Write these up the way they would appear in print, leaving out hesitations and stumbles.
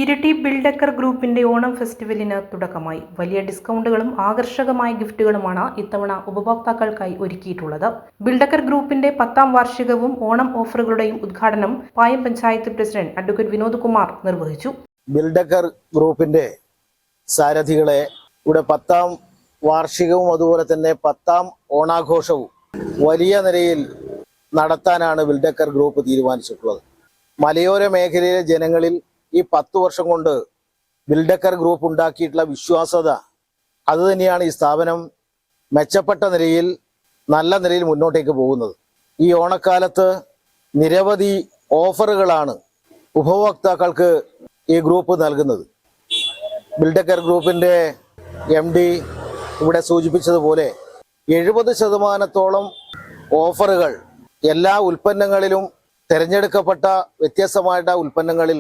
ഇരിട്ടി ബിൽഡക്കർ ഗ്രൂപ്പിന്റെ ഓണം ഫെസ്റ്റിവലിന് തുടക്കമായി. വലിയ ഡിസ്കൗണ്ടുകളും ആകർഷകമായ ഗിഫ്റ്റുകളുമാണ് ഇത്തവണ ഉപഭോക്താക്കൾക്കായി ഒരുക്കിയിട്ടുള്ളത്. ബിൽഡക്കർ ഗ്രൂപ്പിന്റെ 10ാം വാർഷികവും ഓണം ഓഫറുകളുടെയും ഉദ്ഘാടനം പായം പഞ്ചായത്ത് പ്രസിഡന്റ് അഡ്വക്കേറ്റ് വിനോദ് കുമാർ നിർവഹിച്ചു. ബിൽഡക്കർ ഗ്രൂപ്പിന്റെ സാരഥികളെ ഇവിടെ 10ാം വാർഷികവും അതുപോലെ തന്നെ 10ാം ഓണാഘോഷവും വലിയ നിലയിൽ നടത്താനാണ് ബിൽഡക്കർ ഗ്രൂപ്പ് തീരുമാനിച്ചിട്ടുള്ളത്. മലയോര മേഖലയിലെ ജനങ്ങളിൽ ഈ 10 വർഷം കൊണ്ട് ബിൽഡക്കർ ഗ്രൂപ്പ് ഉണ്ടാക്കിയിട്ടുള്ള വിശ്വാസ്യത അതുതന്നെയാണ് ഈ സ്ഥാപനം മെച്ചപ്പെട്ട നിലയിൽ നല്ല നിലയിൽ മുന്നോട്ടേക്ക് പോകുന്നത്. ഈ ഓണക്കാലത്ത് നിരവധി ഓഫറുകളാണ് ഉപഭോക്താക്കൾക്ക് ഈ ഗ്രൂപ്പ് നൽകുന്നത്. ബിൽഡക്കർ ഗ്രൂപ്പിന്റെ MD ഇവിടെ സൂചിപ്പിച്ചതുപോലെ 70% ഓഫറുകൾ എല്ലാ ഉൽപ്പന്നങ്ങളിലും തിരഞ്ഞെടുക്കപ്പെട്ട വ്യത്യസ്തമായിട്ട് ഉൽപ്പന്നങ്ങളിൽ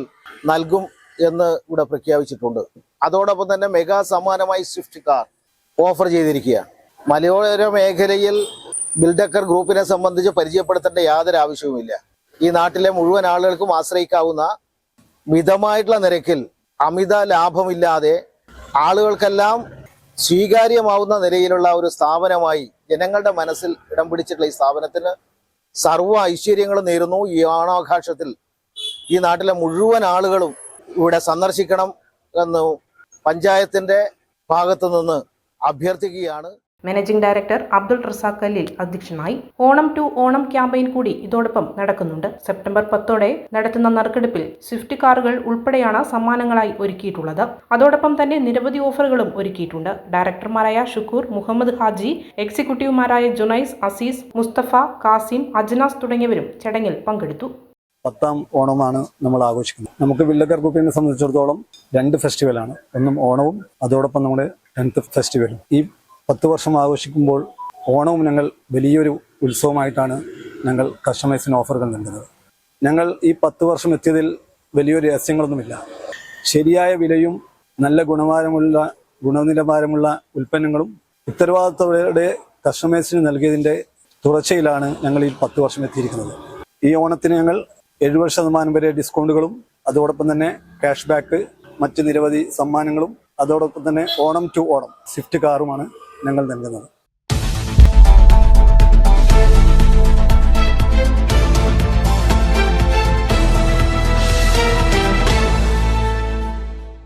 നൽകും എന്ന് ഇവിടെ പ്രഖ്യാപിച്ചിട്ടുണ്ട്. അതോടൊപ്പം തന്നെ മെഗാ സമ്മാനമായി സ്വിഫ്റ്റ് കാർ ഓഫർ ചെയ്തിരിക്കുകയാണ്. മലയോര മേഖലയിൽ ബിൽഡക്കർ ഗ്രൂപ്പിനെ സംബന്ധിച്ച് പരിചയപ്പെടുത്തേണ്ട യാതൊരു ആവശ്യവുമില്ല. ഈ നാട്ടിലെ മുഴുവൻ ആളുകൾക്കും ആശ്രയിക്കാവുന്ന മിതമായിട്ടുള്ള നിരക്കിൽ അമിത ലാഭമില്ലാതെ ആളുകൾക്കെല്ലാം സ്വീകാര്യമാവുന്ന നിലയിലുള്ള ഒരു സ്ഥാപനമായി ജനങ്ങളുടെ മനസ്സിൽ ഇടം പിടിച്ചിട്ടുള്ള ഈ സ്ഥാപനത്തിന് സർവ്വ ഐശ്വര്യങ്ങളും നേരുന്നു. ഈ ഓണാഘോഷത്തിൽ ഈ നാട്ടിലെ മുഴുവൻ ആളുകളും ഇവിടെ സന്ദർശിക്കണം എന്ന് പഞ്ചായത്തിന്റെ ഭാഗത്തു നിന്ന് അഭ്യർത്ഥിക്കുകയാണ്. മാനേജിംഗ് ഡയറക്ടർ അബ്ദുൾ റസാഖ് ഖലീൽ അധ്യക്ഷനായി. ഓണം ടു ഓണം ക്യാമ്പയിൻ കൂടി ഇതോടൊപ്പം നടക്കുന്നുണ്ട്. സെപ്റ്റംബർ 10 നടത്തുന്ന നറുക്കെടുപ്പിൽ സ്വിഫ്റ്റ് കാറുകൾ ഉൾപ്പെടെയാണ് സമ്മാനങ്ങളായി ഒരുക്കിയിട്ടുള്ളത്. അതോടൊപ്പം തന്നെ നിരവധി ഓഫറുകളും ഒരുക്കിയിട്ടുണ്ട്. ഡയറക്ടർമാരായ ഷുക്കൂർ, മുഹമ്മദ് ഹാജി, എക്സിക്യൂട്ടീവുമാരായ ജുനൈസ്, അസീസ്, മുസ്തഫ, കാസിം, അജ്നാസ് തുടങ്ങിയവരും ചടങ്ങിൽ പങ്കെടുത്തു. 10ാം ഓണമാണ് നമ്മൾ ആഘോഷിക്കുന്നത്. നമുക്ക് ബിൽഡക്കർ ഗ്രൂപ്പിനെ സംബന്ധിച്ചിടത്തോളം 2 ഫെസ്റ്റിവലാണ്. ഒന്നും ഓണവും അതോടൊപ്പം നമ്മുടെ 10th ഫെസ്റ്റിവലും. ഈ 10 വർഷം ആഘോഷിക്കുമ്പോൾ ഓണവും ഞങ്ങൾ വലിയൊരു ഉത്സവമായിട്ടാണ് ഞങ്ങൾ കസ്റ്റമേഴ്സിന് ഓഫറുകൾ നൽകുന്നത്. ഞങ്ങൾ ഈ 10 വർഷം എത്തിയതിൽ വലിയൊരു രഹസ്യങ്ങളൊന്നുമില്ല. ശരിയായ വിലയും നല്ല ഗുണനിലവാരമുള്ള ഉൽപ്പന്നങ്ങളും ഉത്തരവാദിത്തത്തോടെ കസ്റ്റമേഴ്സിന് നൽകിയതിൻ്റെ തുടർച്ചയിലാണ് ഞങ്ങൾ ഈ 10 വർഷം എത്തിയിരിക്കുന്നത്. ഈ ഓണത്തിന് ഞങ്ങൾ 70% വരെ ഡിസ്കൗണ്ടുകളും അതോടൊപ്പം തന്നെ ക്യാഷ് ബാക്ക്, മറ്റ് നിരവധി സമ്മാനങ്ങളും അതോടൊപ്പം തന്നെ ഓണം ടു ഓണം സ്വിഫ്റ്റ് കാറുമാണ് ഞങ്ങൾ നൽകുന്നത്.